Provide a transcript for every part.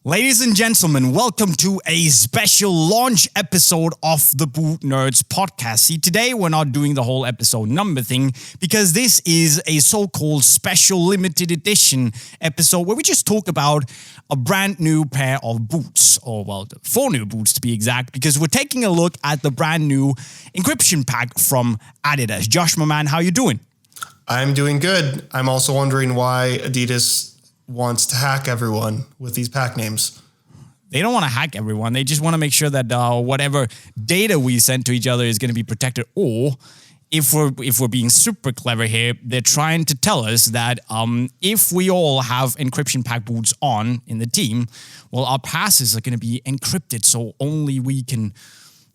Ladies and gentlemen, welcome to a special launch episode of the Boot Nerds podcast. See, today we're not doing the whole episode number thing because this is a so-called special limited edition episode where we just talk about a brand new pair of boots, or well, 4 new boots to be exact, because we're taking a look at the brand new Encryption Pack from Adidas. Josh, my man, how you doing? I'm doing good. I'm also wondering why Adidas wants to hack everyone with these pack names. They don't want to hack everyone. They just want to make sure that whatever data we send to each other is going to be protected. Or if we're being super clever here, they're trying to tell us that if we all have Encryption Pack boots on in the team, well, our passes are going to be encrypted, so only we can.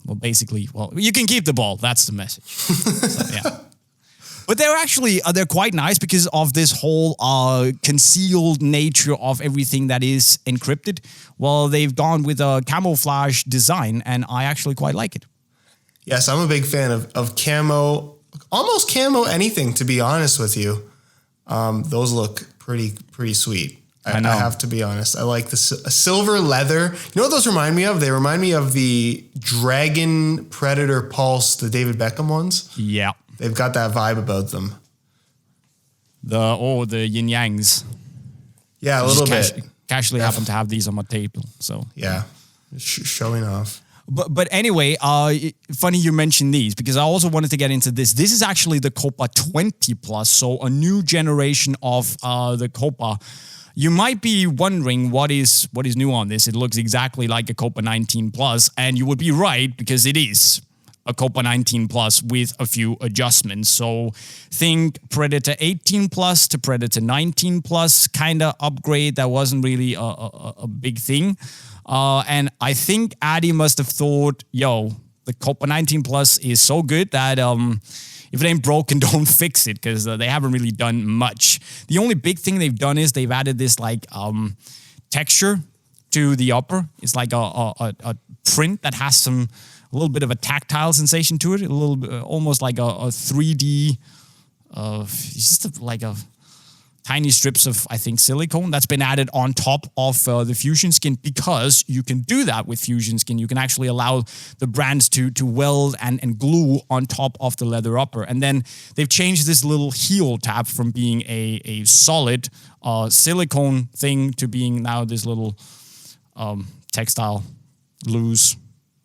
Well, basically, you can keep the ball. That's the message. So, yeah. But they're quite nice because of this whole concealed nature of everything that is encrypted. Well, they've gone with a camouflage design, and I actually quite like it. Yes, I'm a big fan of camo, almost camo anything, to be honest with you. Those look pretty sweet. I have to be honest. I like the silver leather. You know what those remind me of? They remind me of the Dragon Predator Pulse, the David Beckham ones. Yeah. They've got that vibe about them. The yin yangs. Yeah, a little bit. Casually happen to have these on my table, so yeah, showing off. But anyway, funny you mentioned these because I also wanted to get into this. This is actually the Copa 20 Plus, so a new generation of the Copa. You might be wondering what is new on this. It looks exactly like a Copa 19 Plus, and you would be right because it is a Copa 19 Plus with a few adjustments. So think Predator 18 Plus to Predator 19 Plus kind of upgrade. That wasn't really a big thing. And I think Adi must have thought, the Copa 19 Plus is so good that if it ain't broken, don't fix it, because they haven't really done much. The only big thing they've done is they've added this texture to the upper. It's like a print that has a little bit of a tactile sensation to it, a little bit, almost like a 3D, just like a tiny strips of, I think, silicone that's been added on top of the Fusion Skin, because you can do that with Fusion Skin. You can actually allow the brands to weld and glue on top of the leather upper. And then they've changed this little heel tab from being a solid silicone thing to being now this little textile loose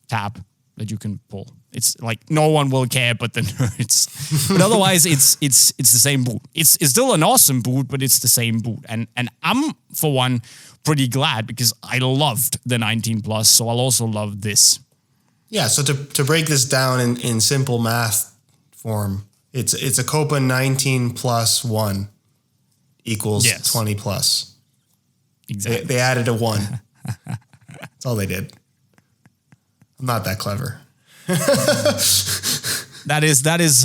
tab that you can pull. It's like no one will care but the nerds. But otherwise, it's the same boot. It's still an awesome boot, but it's the same boot. And I'm, for one, pretty glad because I loved the 19 Plus, so I'll also love this. Yeah, so to break this down in simple math form, it's a Copa 19 plus 1 equals 20 plus. Exactly. They added a 1. That's all they did. I'm not that clever. That is,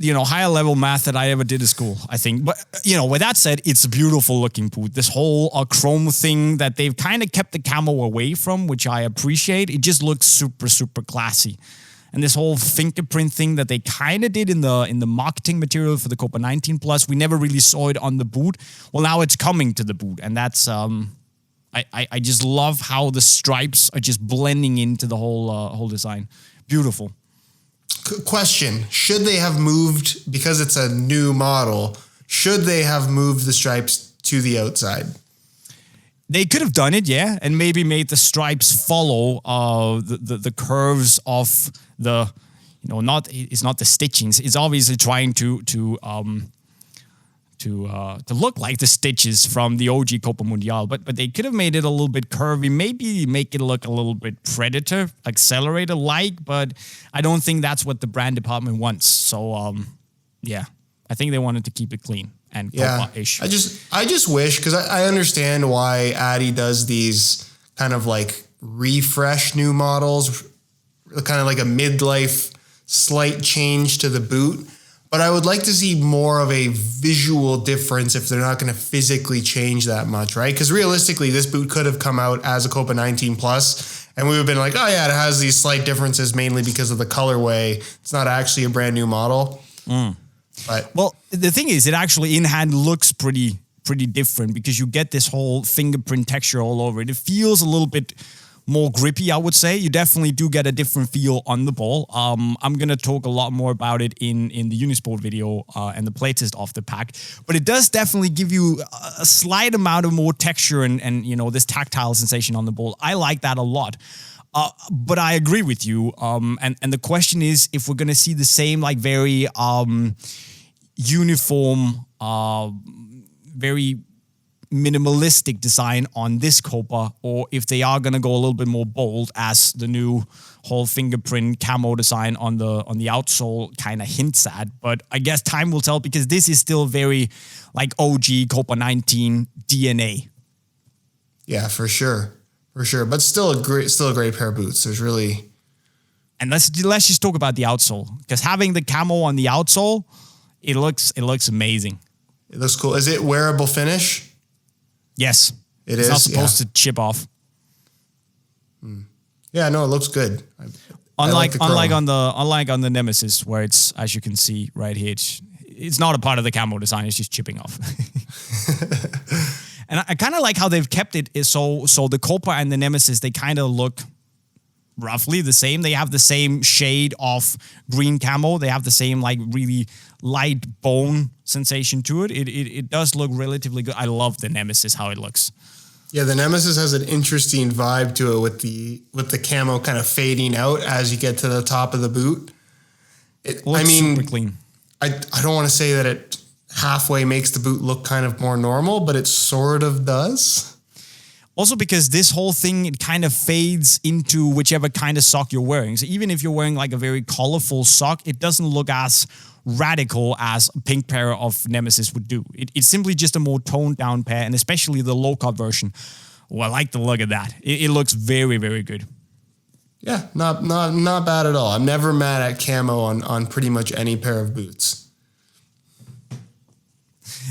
higher level math that I ever did at school, I think. But, with that said, it's a beautiful looking boot. This whole chrome thing that they've kind of kept the camo away from, which I appreciate. It just looks super, super classy. And this whole fingerprint thing that they kind of did in the marketing material for the Copa 19 Plus, we never really saw it on the boot. Well, now it's coming to the boot, and that's I just love how the stripes are just blending into the whole design. Beautiful. Question: should they have moved, because it's a new model? Should they have moved the stripes to the outside? They could have done it, yeah, and maybe made the stripes follow the curves of the, it's not the stitchings. It's obviously trying to look like the stitches from the OG Copa Mundial, but they could have made it a little bit curvy, maybe make it look a little bit Predator, Accelerator-like, but I don't think that's what the brand department wants. So, I think they wanted to keep it clean and Copa-ish. I just wish, because I understand why Adi does these kind of like refresh new models, kind of like a midlife slight change to the boot. But I would like to see more of a visual difference if they're not going to physically change that much, right? Because realistically, this boot could have come out as a Copa 19 Plus, and we would have been like, oh yeah, it has these slight differences mainly because of the colorway. It's not actually a brand new model. But well, the thing is, it actually in hand looks pretty pretty different because you get this whole fingerprint texture all over it. It feels a little bit more grippy, I would say. You definitely do get a different feel on the ball. I'm going to talk a lot more about it in the Unisport video and the playtest of the pack. But it does definitely give you a slight amount of more texture and you know, this tactile sensation on the ball. I like that a lot. But I agree with you. And the question is if we're going to see the same like very uniform, very minimalistic design on this Copa, or if they are going to go a little bit more bold as the new whole fingerprint camo design on the outsole kind of hints at. But I guess time will tell because this is still very like OG Copa 19 DNA. Yeah, for sure. For sure. But still a great pair of boots. There's really... And let's just talk about the outsole, because having the camo on the outsole, it looks amazing. It looks cool. Is it wearable finish? Yes. It's not supposed to chip off. Yeah, no, it looks good. Unlike on the Nemesis, where it's, as you can see right here, it's not a part of the camo design, it's just chipping off. And I kind of like how they've kept it so the Copa and the Nemesis, they kind of look roughly the same. They have the same shade of green camo. They have the same like really light bone sensation to it. It does look relatively good. I love the Nemesis, how it looks. Yeah, the Nemesis has an interesting vibe to it with the camo kind of fading out as you get to the top of the boot. Super clean. I don't want to say that it halfway makes the boot look kind of more normal, but it sort of does. Also because this whole thing, it kind of fades into whichever kind of sock you're wearing. So even if you're wearing like a very colorful sock, it doesn't look as radical as a pink pair of Nemesis would do. It's simply just a more toned down pair, and especially the low cut version. Oh, I like the look of that. It looks very, very good. Yeah, not bad at all. I'm never mad at camo on pretty much any pair of boots.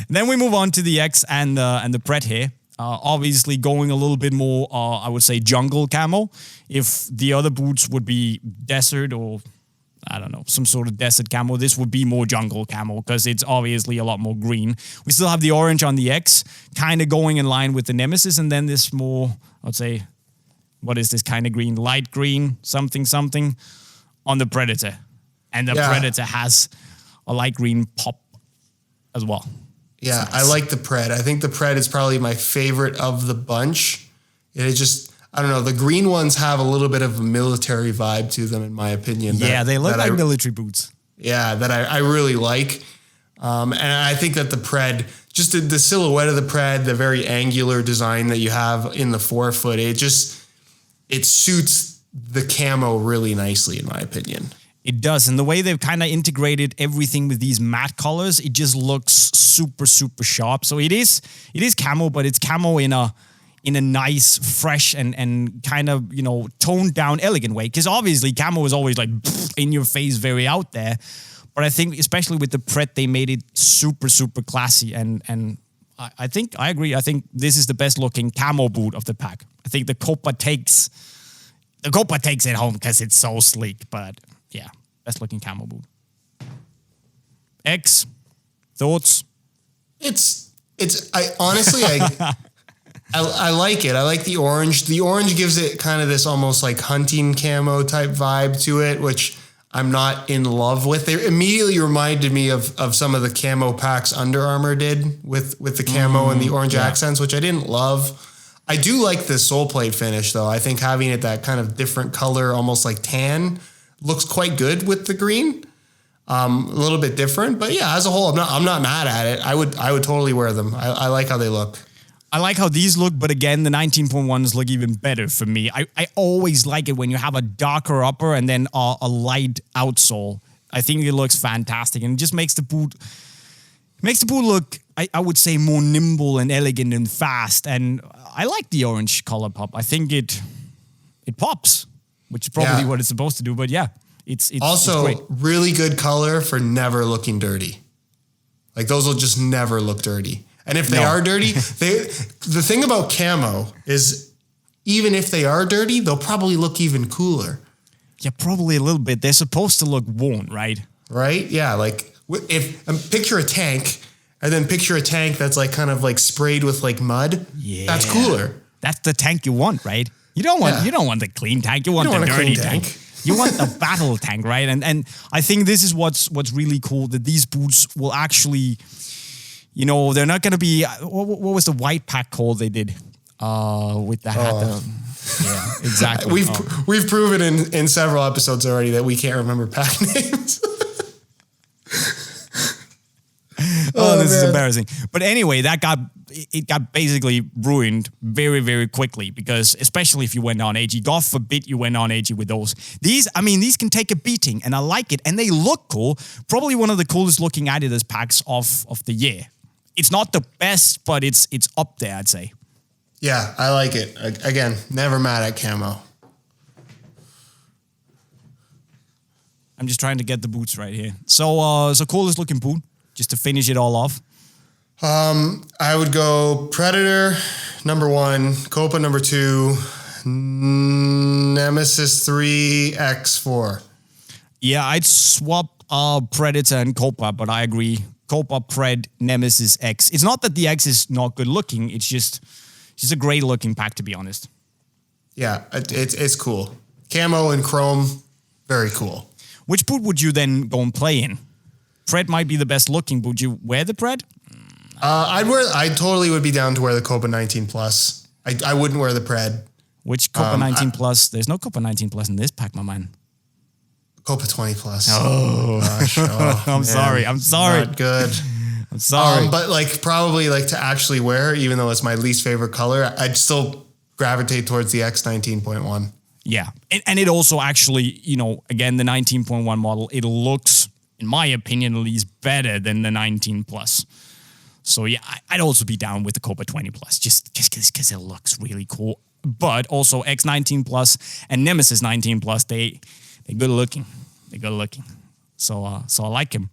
Then we move on to the X and the Pret here. Obviously going a little bit more, I would say, jungle camo. If the other boots would be desert or, I don't know, some sort of desert camo, this would be more jungle camo because it's obviously a lot more green. We still have the orange on the X, kind of going in line with the Nemesis, and then this more, I would say, what is this kind of green? Light green, something on the Predator. And the Predator has a light green pop as well. Yeah, nice. I like the Pred. I think the Pred is probably my favorite of the bunch. It is just, I don't know, the green ones have a little bit of a military vibe to them, in my opinion. Yeah, they look like military boots. Yeah, that I really like. And I think that the Pred, just the silhouette of the Pred, the very angular design that you have in the forefoot, it suits the camo really nicely, in my opinion. It does. And the way they've kind of integrated everything with these matte colors, it just looks super, super sharp. So it is camo, but it's camo in a nice, fresh and kind of, you know, toned down, elegant way. Because obviously camo is always like in your face, very out there. But I think especially with the Pret, they made it super, super classy. And I think I agree. I think this is the best looking camo boot of the pack. I think the Copa takes it home because it's so sleek, but yeah, best looking camo boot. X, thoughts? I honestly like it. I like the orange. The orange gives it kind of this almost like hunting camo type vibe to it, which I'm not in love with. They immediately reminded me of some of the camo packs Under Armour did with the camo and the orange accents, which I didn't love. I do like the sole plate finish though. I think having it that kind of different color, almost like tan, looks quite good with the green. A little bit different, but yeah, as a whole, I'm not mad at it. I would totally wear them. I like how they look. I like how these look, but again, the 19.1s look even better for me. I always like it when you have a darker upper and then a light outsole. I think it looks fantastic, and it just makes the boot look, I would say, more nimble and elegant and fast. And I like the orange color pop. I think it pops, which is probably what it's supposed to do. But yeah, it's also it's great. Really good color for never looking dirty. Like those will just never look dirty. And if they are dirty, the thing about camo is even if they are dirty, they'll probably look even cooler. Yeah, probably a little bit. They're supposed to look worn, right? Right? Yeah, like if picture a tank And then picture a tank that's like kind of like sprayed with like mud. Yeah. That's cooler. That's the tank you want, right? You don't want the clean tank. You want the dirty tank. You want the battle tank, right? And I think this is what's really cool, that these boots will actually, you know, they're not going to be, what was the white pack called they did with the hat? Yeah, exactly. We've proven in several episodes already that we can't remember pack names. This is embarrassing. But anyway, it got basically ruined very, very quickly, because especially if you went on AG, God forbid you went on AG with those. These can take a beating, and I like it, and they look cool. Probably one of the coolest looking Adidas packs of the year. It's not the best, but it's up there, I'd say. Yeah, I like it. Again, never mad at camo. I'm just trying to get the boots right here. So coolest looking boot, just to finish it all off. I would go Predator number 1, Copa number 2, Nemesis 3, X4. Yeah, I'd swap Predator and Copa, but I agree. Copa, Pred, Nemesis, X. It's not that the X is not good looking. It's just a great looking pack, to be honest. Yeah, it's cool. Camo and chrome, very cool. Which boot would you then go and play in? Pred might be the best looking. Would you wear the Pred? I totally would be down to wear the Copa 19 Plus. I wouldn't wear the Pred. Which Copa 19 Plus? There's no Copa 19 Plus in this pack, my man. Copa 20 Plus. Oh, gosh. Oh, I'm sorry. Not good. I'm sorry. But like probably like to actually wear, even though it's my least favorite color, I'd still gravitate towards the X 19.1. Yeah. And it also actually, you know, again, the 19.1 model, it looks, in my opinion, at least better than the 19 Plus. So yeah, I'd also be down with the Copa 20 Plus, just because it looks really cool. But also X19 Plus and Nemesis 19 Plus, they're good looking. They're good looking. So I like him.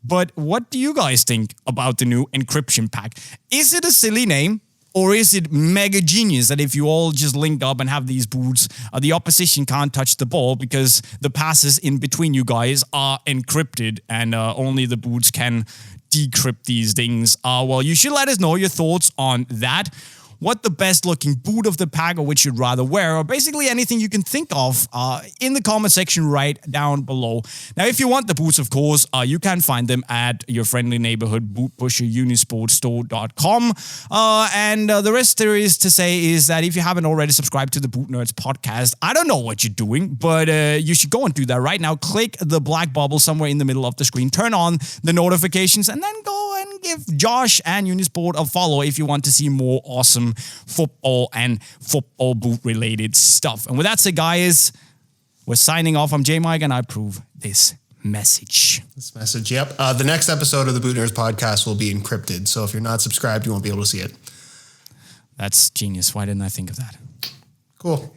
But what do you guys think about the new Encryption Pack? Is it a silly name? Or is it mega genius that if you all just link up and have these boots, the opposition can't touch the ball because the passes in between you guys are encrypted, and only the boots can decrypt these things? Well, you should let us know your thoughts on that. What the best looking boot of the pack, or which you'd rather wear, or basically anything you can think of in the comment section right down below. Now, if you want the boots, of course, you can find them at your friendly neighborhood boot pusher unisportstore.com. And the rest there is to say is that if you haven't already subscribed to the Boot Nerds podcast, I don't know what you're doing, but you should go and do that right now. Click the black bubble somewhere in the middle of the screen, turn on the notifications, and then go and give Josh and Unisport a follow if you want to see more awesome football and football boot related stuff. And with that said, guys, we're signing off. I'm JayMike, and I approve this message. Yep. The next episode of the Boot Nerds podcast will be encrypted. So if you're not subscribed, you won't be able to see it. That's genius. Why didn't I think of that? Cool.